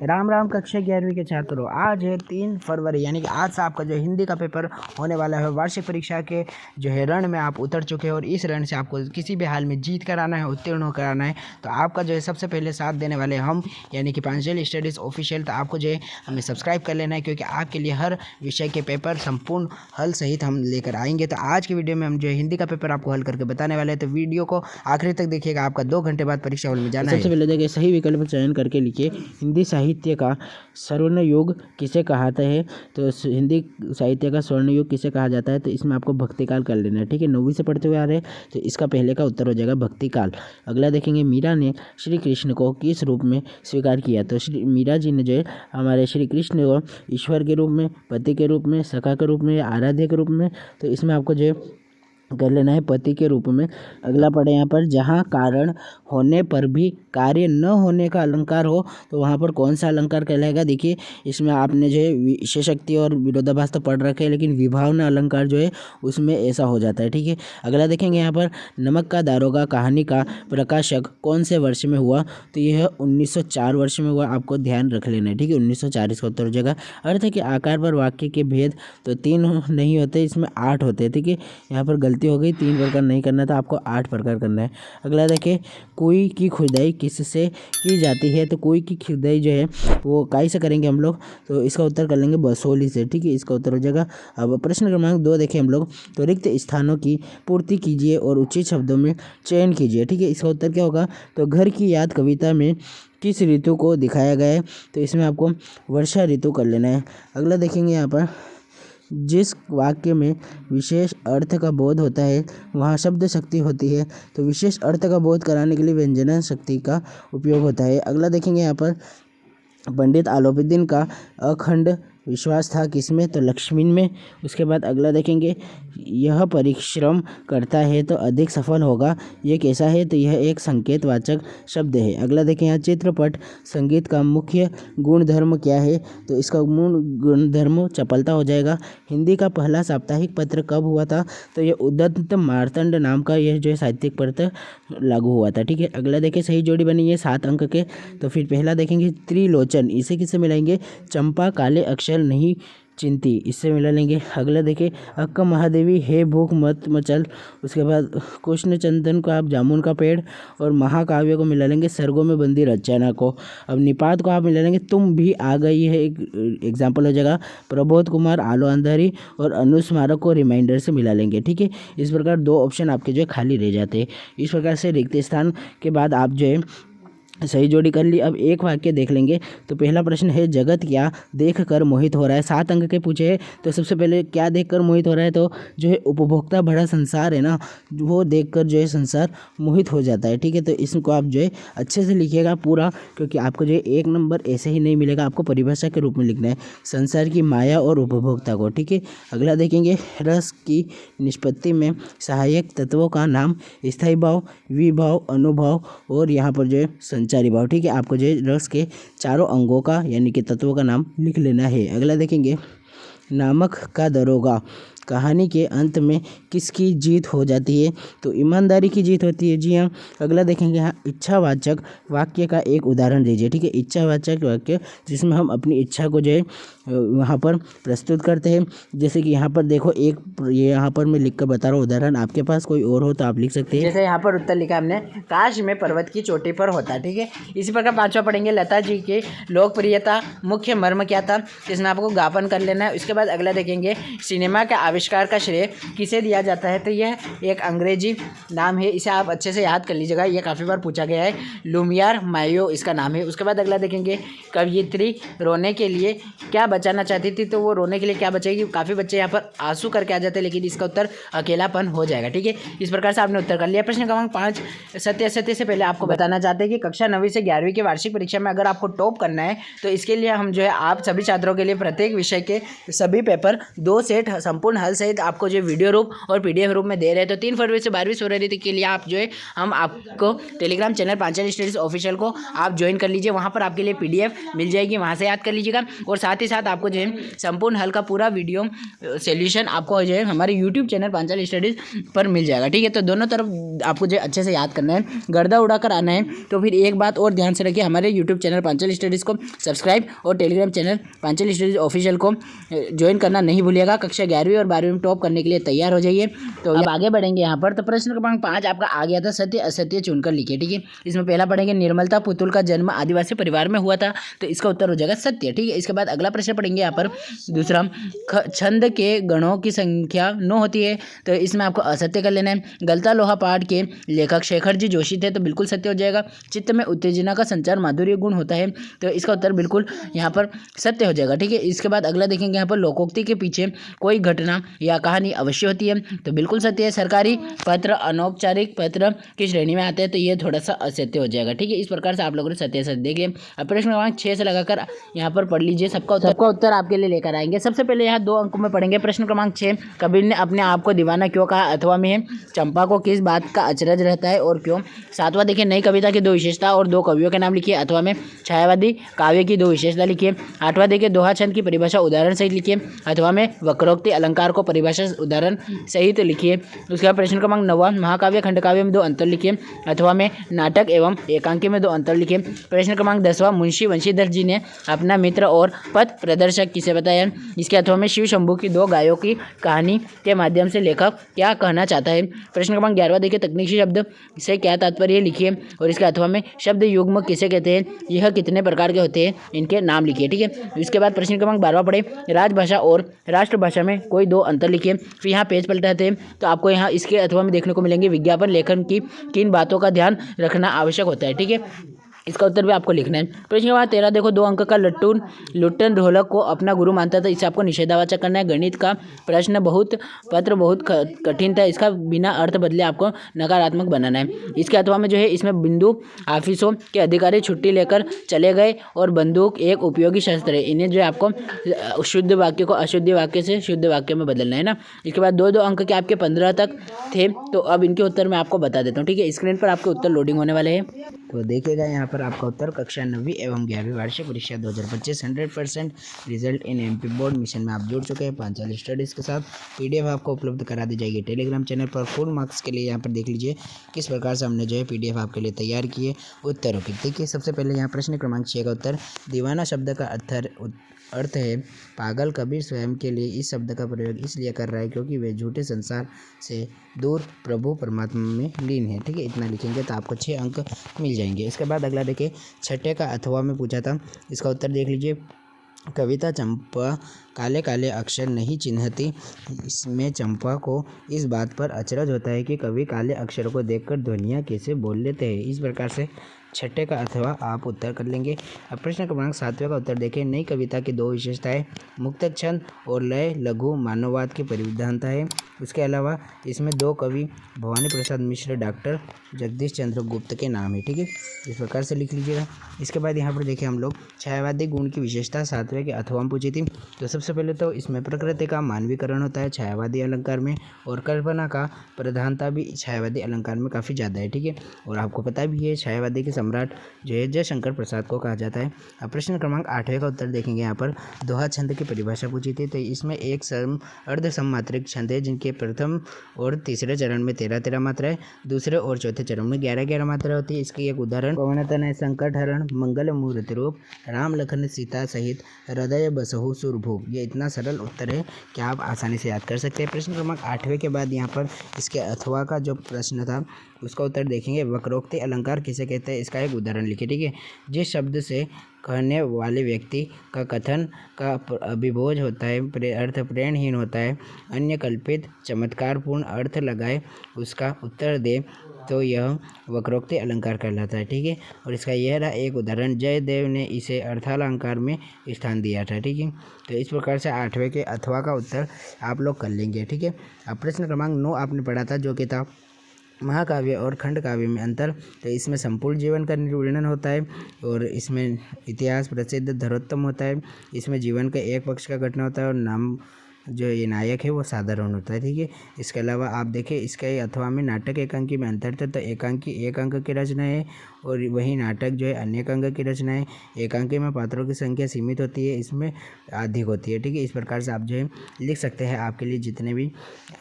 राम राम कक्षा 11वीं के छात्रों, आज है 3 फरवरी यानी कि आज से आपका जो हिंदी का पेपर होने वाला है। वार्षिक परीक्षा के जो है रण में आप उतर चुके हैं और इस रण से आपको किसी भी हाल में जीत कर आना है, उत्तीर्ण होकर आना है। तो आपका जो है सबसे पहले साथ देने वाले हम यानी कि पांचजलि स्टडीज़ ऑफिशियल। तो आपको जो है हमें सब्सक्राइब कर लेना है, क्योंकि आपके लिए हर विषय के पेपर संपूर्ण हल सहित हम लेकर आएंगे। तो आज की वीडियो में हम जो है हिंदी का पेपर आपको हल करके बताने वाले हैं, तो वीडियो को आखिरी तक देखिएगा। आपका 2 घंटे बाद परीक्षा हॉल में जाना है। सबसे पहले देखिए सही विकल्प चयन करके लिखिए हिंदी साहित्य का स्वर्ण युग किसे कहते हैं। तो हिंदी साहित्य का स्वर्ण युग किसे कहा जाता है, तो इसमें आपको भक्तिकाल कर लेना है। ठीक है, 9वीं से पढ़ते हुए आ रहे हैं, तो इसका पहले का उत्तर हो जाएगा भक्तिकाल। अगला देखेंगे मीरा ने श्री कृष्ण को किस रूप में स्वीकार किया। तो मीरा जी ने जो है हमारे श्री कृष्ण को ईश्वर के रूप में, पति के रूप में, सखा के रूप में, आराध्य के रूप में, तो इसमें आपको जो है कर लेना है पति के रूप में। अगला पढ़े यहाँ पर, जहाँ कारण होने पर भी कार्य न होने का अलंकार हो तो वहाँ पर कौन सा अलंकार कहलाएगा। देखिए इसमें आपने जो है विशेषोक्ति और विरोधाभास तो पढ़ रखे हैं, लेकिन विभावना अलंकार जो है उसमें ऐसा हो जाता है। ठीक है, अगला देखेंगे यहाँ पर, नमक का दारोगा कहानी का प्रकाशक कौन से वर्ष में हुआ। तो यह 1904 वर्ष में हुआ, आपको ध्यान रख लेना है। ठीक है, 1904 इसका उत्तर हो जाएगा। अर्थ है कि आकार पर वाक्य के भेद तो 3 नहीं होते, इसमें 8 होते हैं। ठीक है, यहाँ पर गलती हो गई, 3 प्रकार नहीं करना था, आपको 8 प्रकार करना है। अगला देखिए, कुएं की खुदाई किससे की जाती है। तो कुएं की खुदाई जो है वो काई से करेंगे हम लोग, तो इसका उत्तर कर लेंगे बसोली से। ठीक है, इसका उत्तर हो जाएगा। अब प्रश्न क्रमांक 2 देखें हम लोग, तो रिक्त स्थानों की पूर्ति कीजिए और उचित शब्दों में चयन कीजिए। ठीक है, इसका उत्तर क्या होगा। तो घर की याद कविता में किस ऋतु को दिखाया गया है, तो इसमें आपको वर्षा ऋतु कर लेना है। अगला देखेंगे यहाँ पर, जिस वाक्य में विशेष अर्थ का बोध होता है वहाँ शब्द शक्ति होती है। तो विशेष अर्थ का बोध कराने के लिए व्यंजना शक्ति का उपयोग होता है। अगला देखेंगे यहाँ पर, पंडित आलोपुद्दीन का अखंड विश्वास था किसमें, तो लक्ष्मण में। उसके बाद अगला देखेंगे, यह परिश्रम करता है तो अधिक सफल होगा, यह कैसा है। तो यह एक संकेतवाचक शब्द है। अगला देखें यहाँ, चित्रपट संगीत का मुख्य गुणधर्म क्या है। तो इसका मूल गुणधर्म चपलता हो जाएगा। हिंदी का पहला साप्ताहिक पत्र कब हुआ था। तो यह उद्दत मार्तंड नाम का यह जो है साहित्यिक पत्र लागू हुआ था। ठीक है, अगला देखें, सही जोड़ी बनी है 7 अंक के। तो फिर पहला देखेंगे, त्रिलोचन, इसे किससे मिलाएंगे, चंपा काले अक्षर नहीं चिंती, इससे मिला लेंगे। अगला देखें, अक्का महादेवी हे भूख मत मचल। उसके बाद कृष्ण चंदन को आप जामुन का पेड़, और महाकाव्य को मिला लेंगे सर्गों में बंदी रचना को। अब निपात को आप मिला लेंगे तुम भी आ गई है, एक एग्जाम्पल हो जाएगा प्रबोध कुमार आलो अंधारी, और अनुस्मारक को रिमाइंडर से मिला लेंगे। ठीक है, इस प्रकार 2 ऑप्शन आपके जो है खाली रह जाते हैं। इस प्रकार से रिक्त स्थान के बाद आप जो है सही जोड़ी कर ली। अब एक वाक्य देख लेंगे। तो पहला प्रश्न है, जगत क्या देखकर मोहित हो रहा है। 7 अंक के पूछे हैं, तो सबसे पहले क्या देखकर मोहित हो रहा है, तो जो है उपभोक्ता भरा संसार है ना, वो देखकर जो है संसार मोहित हो जाता है। ठीक है, तो इसको आप जो है अच्छे से लिखिएगा पूरा, क्योंकि आपको जो है 1 नंबर ऐसे ही नहीं मिलेगा, आपको परिभाषा के रूप में लिखना है संसार की माया और उपभोक्ता को। ठीक है, अगला देखेंगे, रस की निष्पत्ति में सहायक तत्वों का नाम, स्थायी भाव, विभाव, अनुभाव और यहाँ पर जो है संचारी भाव। ठीक है, आपको जो है रस के चारों अंगों का यानी कि तत्वों का नाम लिख लेना है। अगला देखेंगे, नामक का दरोगा कहानी के अंत में किसकी जीत हो जाती है। तो ईमानदारी की जीत होती है। जी हाँ। अगला देखेंगे, यहाँ इच्छावाचक वाक्य का एक उदाहरण दीजिए। ठीक है, इच्छावाचक वाक्य जिसमें हम अपनी इच्छा को जो है वहाँ पर प्रस्तुत करते हैं। जैसे कि यहाँ पर देखो, एक ये यहाँ पर मैं लिख कर बता रहा हूँ उदाहरण, आपके पास कोई और हो तो आप लिख सकते हैं। जैसे यहाँ पर उत्तर लिखा हमने, काश में पर्वत की चोटी पर होता। ठीक है, इसी प्रकार 5वां पढ़ेंगे, लता जी की लोकप्रियता मुख्य मर्म क्या था, इसमें आपको ज्ञापन कर लेना है। उसके बाद अगला देखेंगे, सिनेमा के आविष्कार का श्रेय किसे दिया जाता है। तो यह एक अंग्रेजी नाम है, इसे आप अच्छे से याद कर लीजिएगा, यह काफ़ी बार पूछा गया है। लुमियर मायो इसका नाम है। उसके बाद अगला देखेंगे, कवयित्री रोने के लिए क्या बचाना चाहती थी। तो वो रोने के लिए क्या बचेगी, काफ़ी बच्चे यहाँ पर आंसू करके आ जाते हैं, लेकिन इसका उत्तर अकेलापन हो जाएगा। ठीक है, इस प्रकार से आपने उत्तर कर लिया। प्रश्न क्रमांक 5, सत्य असत्य से पहले आपको बताना चाहते हैं कि कक्षा 9वीं से 11वीं की वार्षिक परीक्षा में अगर आपको टॉप करना है, तो इसके लिए हम जो है आप सभी छात्रों के लिए प्रत्येक विषय के सभी पेपर 2 सेट संपूर्ण हल सहित आपको जो वीडियो रूप और PDF रूप में दे रहे हैं। तो 3 फरवरी से 12वीं फरवरी तक के लिए आप जो है हम आपको Telegram channel Panchali studies official को आप ज्वाइन कर लीजिए। वहाँ पर आपके लिए PDF मिल जाएगी, वहाँ से याद कर लीजिएगा। और साथ ही साथ आपको जो है संपूर्ण हल का पूरा वीडियो सोल्यूशन आपको जो है हमारे YouTube चैनल पांचाली स्टडीज पर मिल जाएगा। ठीक है, तो दोनों तरफ आपको जो अच्छे से याद करना है, गर्दा उड़ाकर आना है। तो फिर एक बात और ध्यान से रखिए, हमारे YouTube चैनल पांचाली स्टडीज़ को सब्सक्राइब और Telegram channel Panchali studies official को ज्वाइन करना नहीं भूलिएगा। कक्षा 11वीं और 12वीं में टॉप करने के लिए तैयार हो जाइए। तो अब आगे बढ़ेंगे यहाँ पर। तो प्रश्न क्रमांक 5 आपका आ गया था, सत्य असत्य चुनकर लिखिए। ठीक है, इसमें पहला पढ़ेंगे निर्मलता पुतुल का जन्म आदिवासी परिवार में हुआ था, तो इसका उत्तर हो जाएगा सत्य। ठीक है, इसके बाद अगला प्रश्न पढ़ेंगे यहाँ पर दूसरा, छंद के गणों की संख्या 9 होती है, तो इसमें आपको असत्य कर लेना है। गलता लोहा पाठ के लेखक शेखर जी जोशी थे, तो बिल्कुल सत्य हो जाएगा। चित्त में उत्तेजना का संचार माधुर्य गुण होता है, तो इसका उत्तर बिल्कुल यहाँ पर सत्य हो जाएगा। ठीक है, इसके बाद अगला देखेंगे यहाँ पर लोकोक्ति के पीछे कोई घटना या कहानी अवश्य होती है, तो बिल्कुल सत्य है। सरकारी पत्र अनौपचारिक पत्र की श्रेणी में आते हैं, तो ये थोड़ा सा असत्य हो जाएगा। ठीक है, इस प्रकार से आप लोगों ने सत्य सत्य देखिए। अब प्रश्न क्रमांक 6 से लगाकर यहाँ पर पढ़ लीजिए, सबका उत्तर आपके लिए लेकर आएंगे। सबसे पहले यहाँ 2 अंकों में पढ़ेंगे। प्रश्न क्रमांक 6, कबीर ने अपने आप को दीवाना क्यों कहा अथवा में है? चंपा को किस बात का अचरज रहता है और क्यों? 7वां देखिए, नई कविता की 2 विशेषता और 2 कवियों के नाम लिखिए। अथवा में छायावादी काव्य की 2 विशेषता लिखिए। 8वां देखिए, दोहा छंद की परिभाषा उदाहरण सहित लिखिए। अथवा में वक्रोक्ति अलंकार को परिभाषा उदाहरण सहित लिखिए। उसके बाद प्रश्न क्रमांक 9, महाकाव्य खंडकाव्य में 2 अंतर लिखिए। अथवा में नाटक एवं एकांकी में 2 अंतर लिखिए। प्रश्न क्रमांक 10वां, मुंशी वंशीधर जी ने अपना मित्र और पथ प्रदर्शक किसे बताया? इसके अथवा में शिव शंभू की 2 गायों की कहानी के माध्यम से लेखक क्या कहना चाहता है? प्रश्न क्रमांक 11वां देखिए, तकनीकी शब्द से क्या तात्पर्य लिखिए। और इसके अथवा में शब्द युग्म किसे कहते हैं? यह कितने प्रकार के होते हैं? इनके नाम लिखिए। ठीक है, इसके बाद प्रश्न क्रमांक 12वां पढ़े, राजभाषा और राष्ट्रभाषा में कोई 2 अंतर लिखिए। फिर यहाँ पेज पलटाते हैं, तो आपको यहाँ इसके अथवा में देखने को मिलेंगे विज्ञापन लेखन की किन बातों का ध्यान रखना आवश्यक होता है। ठीक है, इसका उत्तर भी आपको लिखना है। प्रश्न के बाद 13 देखो, 2 अंक का लुट्टन ढोलक को अपना गुरु मानता था, इसे आपको निषेधावाचक करना है। गणित का प्रश्न बहुत कठिन था, इसका बिना अर्थ बदले आपको नकारात्मक बनाना है। इसके अथवा में जो है इसमें बिंदु ऑफिसों के अधिकारी छुट्टी लेकर चले गए और बंदूक एक उपयोगी शस्त्र है, इन्हें जो है आपको शुद्ध वाक्य को अशुद्ध वाक्य से शुद्ध वाक्य में बदलना है ना। इसके बाद 2-2 अंक के आपके 15 तक थे, तो अब इनके उत्तर मैं आपको बता देता हूँ। ठीक है, स्क्रीन पर आपके उत्तर लोडिंग होने वाले हैं, तो देखिएगा यहाँ पर आपका उत्तर कक्षा 9वीं एवं 11वीं वार्षिक परीक्षा 2025 100% result in MP board mission में आप जुड़ चुके हैं पांचाली स्टडीज़ के साथ। PDF आपको उपलब्ध करा दी जाएगी टेलीग्राम चैनल पर। फुल मार्क्स के लिए यहाँ पर देख लीजिए किस प्रकार से हमने जो है PDF आपके लिए तैयार किए उत्तरों की। देखिए, सबसे पहले यहाँ प्रश्न क्रमांक 6 का उत्तर, दीवाना शब्द का अर्थ है पागल। कबीर स्वयं के लिए इस शब्द का प्रयोग इसलिए कर रहा है क्योंकि वे झूठे संसार से दूर प्रभु परमात्मा में लीन है। ठीक है, इतना लिखेंगे तो आपको 6 अंक मिल जाएंगे। इसके बाद अगला देखिए, 6ठे का अथवा में पूछा था, इसका उत्तर देख लीजिए। कविता चंपा काले काले अक्षर नहीं चिन्हती, इसमें चंपा को इस बात पर अचरज होता है कि कवि काले अक्षरों को देखकर ध्वनियाँ कैसे बोल लेते हैं। इस प्रकार से 6ठे का अथवा आप उत्तर कर लेंगे। अब प्रश्न क्रमांक 7वें का उत्तर देखें। नई कविता की 2 विशेषताएं, मुक्त छंद और लय लघु मानववाद की परिविधानता है। उसके अलावा इसमें 2 कवि भवानी प्रसाद मिश्र, डॉक्टर जगदीश चंद्र गुप्त के नाम है। ठीक है, इस प्रकार से लिख लीजिएगा। इसके बाद यहाँ पर देखिए हम लोग छायावादी गुण की विशेषता 7वें के अथवा में पूछी थी। तो सबसे पहले तो इसमें प्रकृति का मानवीकरण होता है छायावादी अलंकार में, और कल्पना का प्रधानता भी छायावादी अलंकार में काफ़ी ज़्यादा है। ठीक है, और आपको पता भी है छायावादी के सम्राट जो है जयशंकर प्रसाद को कहा जाता है। अब प्रश्न क्रमांक 8वें का उत्तर देखेंगे। यहाँ पर दोहा छंद की परिभाषा पूछी थी, तो इसमें एक अर्ध सममात्रिक छंद है जिनके प्रथम और तीसरे चरण में 13-13 मात्रा है, दूसरे और चौथे चरण में 11-11 मात्रा होती है। इसकी एक उदाहरण पवनतन है, संकट हरण, मंगल मुहूर्त रूप, राम लखन सीता सहित हृदय बसहु सुरभूप। ये इतना सरल उत्तर है कि आप आसानी से याद कर सकते हैं। प्रश्न क्रमांक 8वें के बाद यहाँ पर इसके अथवा का जो प्रश्न था उसका उत्तर देखेंगे। वक्रोक्ति अलंकार किसे कहते हैं, इसका एक उदाहरण लिखिए। ठीक है, जिस शब्द से कहने वाले व्यक्ति का कथन का अभिभोज होता है, अर्थ प्रेरणहीन होता है, अन्य कल्पित चमत्कारपूर्ण अर्थ लगाए उसका उत्तर दे, तो यह वक्रोक्ति अलंकार कहलाता है। ठीक है, और इसका यह रहा एक उदाहरण, जयदेव ने इसे अर्थालंकार में स्थान दिया था। ठीक है, तो इस प्रकार से 8वें के अथवा का उत्तर आप लोग कर लेंगे। ठीक है, अब प्रश्न क्रमांक 9 आपने पढ़ा था जो कि था महाकाव्य और खंड काव्य में अंतर। तो इसमें संपूर्ण जीवन का निर्वर्णन होता है और इसमें इतिहास प्रसिद्ध धरोत्तम होता है। इसमें जीवन का एक पक्ष का घटना होता है और जो ये नायक है वो साधारण होता है, ठीक है। इसके अलावा आप देखें इसके अथवा में नाटक एकांकी में अंतर था, तो एकांकी एक अंक की रचना है और वही नाटक जो है अनेक अंक की रचना है। एकांकी में पात्रों की संख्या सीमित होती है, इसमें अधिक होती है, ठीक है। इस प्रकार से आप जो है लिख सकते हैं आपके लिए जितने भी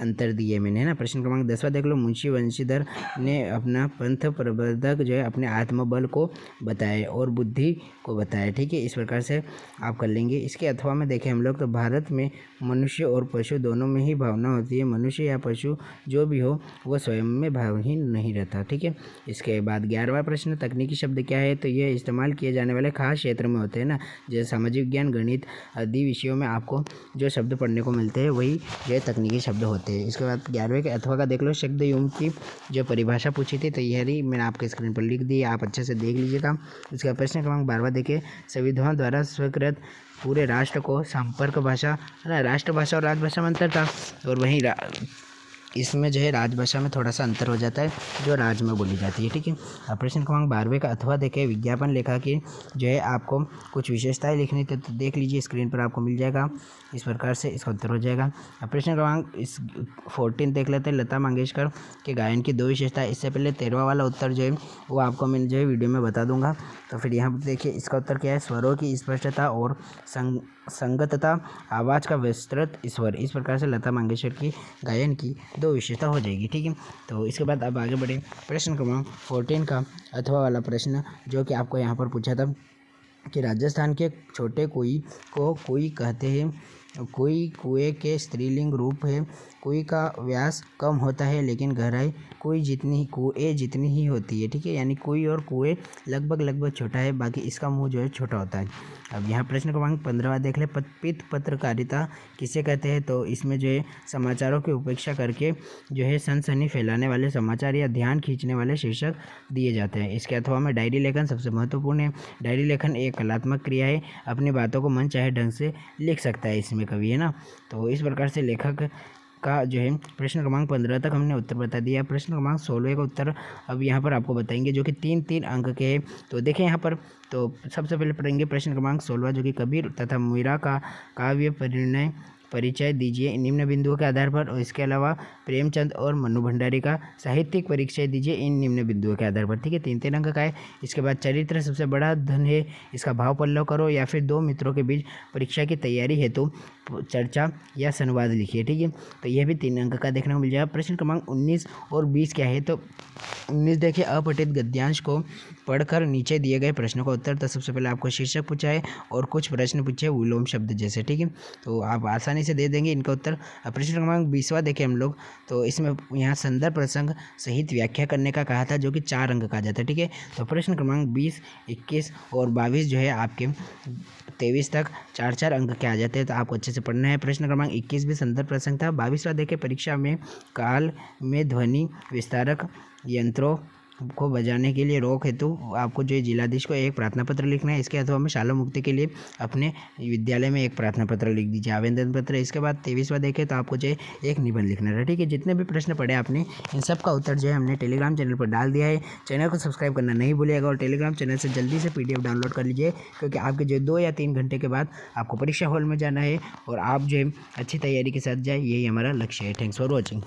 अंतर दिए मैंने, है ना। प्रश्न क्रमांक 10वां देख लो। मुंशी वंशीधर ने अपना पंथ प्रवर्तक जो है अपने आत्मबल को बताया और बुद्धि को बताया, ठीक है। इस प्रकार से आप कर लेंगे। इसके अथवा में देखें हम लोग तो भारत में मनुष्य और पशु दोनों में ही भावना होती है। मनुष्य या पशु जो भी हो वह स्वयं में भावहीन नहीं रहता, ठीक है। इसके बाद 11वां प्रश्न, तकनीकी शब्द क्या है, तो ये इस्तेमाल किए जाने वाले खास क्षेत्र में होते हैं ना, जैसे सामाजिक विज्ञान, गणित आदि विषयों में आपको जो शब्द पढ़ने को मिलते हैं वही जो तकनीकी शब्द होते हैं। इसके बाद 11वें के अथवा का देख लो। शब्द युग्म की जो परिभाषा पूछी थी तैयारी मैंने आपके स्क्रीन पर लिख दी, आप अच्छे से देख लीजिएगा। इसका प्रश्न क्रमांक 12वां देखें। संविधान द्वारा स्वीकृत पूरे राष्ट्र को संपर्क भाषा, है ना, राष्ट्रभाषा और राजभाषा में अंतर था, और वहीं इसमें जो है राजभाषा में थोड़ा सा अंतर हो जाता है जो राज्य में बोली जाती है, ठीक है। अब प्रश्न क्रमांक 12वें का अथवा देखें। विज्ञापन लेखा की जो है आपको कुछ विशेषताएं लिखनी थी, तो देख लीजिए स्क्रीन पर आपको मिल जाएगा। इस प्रकार से इसका उत्तर हो जाएगा। अब प्रश्न क्रमांक 14 देख लेते हैं। लता मंगेशकर के गायन की 2 विशेषताएं। इससे पहले 13वां वाला उत्तर जो है वो आपको मैं जो है वीडियो में बता दूंगा। तो फिर यहाँ पर देखिए इसका उत्तर क्या है, स्वरों की स्पष्टता और संगतता, आवाज़ का विस्तृत स्वर। इस प्रकार से लता मंगेशकर की गायन की 2 विशेषता हो जाएगी, ठीक है। तो इसके बाद अब आगे बढ़े। प्रश्न क्रमांक 14 का अथवा वाला प्रश्न जो कि आपको यहाँ पर पूछा था कि राजस्थान के छोटे कुएं को कुई कहते हैं। कुई कुएं के स्त्रीलिंग रूप है। कुई का व्यास कम होता है लेकिन गहराई कुएं जितनी ही होती है, ठीक है। यानी कुई और कुएं लगभग छोटा है, बाकी इसका मुंह जो है छोटा होता है। अब यहाँ प्रश्न क्रमांक 15वां देख ले। पत्रकारिता किसे कहते हैं, तो इसमें जो है समाचारों की उपेक्षा करके जो है सनसनी फैलाने वाले समाचार या ध्यान खींचने वाले शीर्षक दिए जाते हैं। इसके अथवा में डायरी लेखन सबसे महत्वपूर्ण है। डायरी लेखन एक कलात्मक क्रिया है, अपनी बातों को मन चाहे ढंग से लिख सकता है इसमें कवि, है ना। तो इस प्रकार से लेखक का जो है प्रश्न क्रमांक 15 तक हमने उत्तर बता दिया। प्रश्न क्रमांक 16 का उत्तर अब यहाँ पर आपको बताएंगे जो कि 3-3 अंक के हैं। तो देखें यहाँ पर, तो सबसे पहले पढ़ेंगे प्रश्न क्रमांक 16 जो कि कबीर तथा मीरा का काव्य परिचय दीजिए निम्न बिंदुओं के आधार पर, और इसके अलावा प्रेमचंद और मनु भंडारी का साहित्यिक परिचय दीजिए इन निम्न बिंदुओं के आधार पर, ठीक है। 3-3 अंक का है। इसके बाद चरित्र सबसे बड़ा धन है, इसका भाव पल्लव करो, या फिर 2 मित्रों के बीच परीक्षा की तैयारी हेतु चर्चा या संवाद लिखिए, ठीक है। तो यह भी 3 अंक का देखने को मिल जाएगा। प्रश्न क्रमांक 19 और 20 क्या है, तो 19 देखिए अपठित गद्यांश को पढ़कर नीचे दिए गए प्रश्नों का उत्तर। तो सबसे पहले आपको शीर्षक पूछा है और कुछ प्रश्न पूछे विलोम शब्द जैसे, ठीक है। तो आप आसानी से दे देंगे इनका उत्तर। प्रश्न क्रमांक 20वां देखें हम लोग, तो इसमें यहाँ संदर्भ प्रसंग सहित व्याख्या करने का कहा था जो कि 4 अंक का जाता है, ठीक है। तो प्रश्न क्रमांक 20, 21 और 22 जो है आपके 23 तक 4-4 अंक के आ जाते हैं, तो आपको अच्छे से पढ़ना है। प्रश्न क्रमांक 21 भी संदर्भ प्रसंग था। 22वां देखें। परीक्षा में काल में ध्वनि विस्तारक यंत्रों को बजाने के लिए रोक हेतु आपको जो है जिलाधीश को एक प्रार्थना पत्र लिखना है। इसके अथवा में शाला मुक्ति के लिए अपने विद्यालय में एक प्रार्थना पत्र लिख दीजिए, आवेदन पत्र। इसके बाद 23वां देखें तो आपको जो है एक निबंध लिखना है, ठीक है। जितने भी प्रश्न पढ़े आपने इन सब का उत्तर जो है हमने टेलीग्राम चैनल पर डाल दिया है। चैनल को सब्सक्राइब करना नहीं भूलिएगा और टेलीग्राम चैनल से जल्दी से PDF डाउनलोड कर लीजिए, क्योंकि आपके जो 2 या 3 घंटे के बाद आपको परीक्षा हॉल में जाना है और आप जो है अच्छी तैयारी के साथ जाए, यही हमारा लक्ष्य है। Thanks for watching.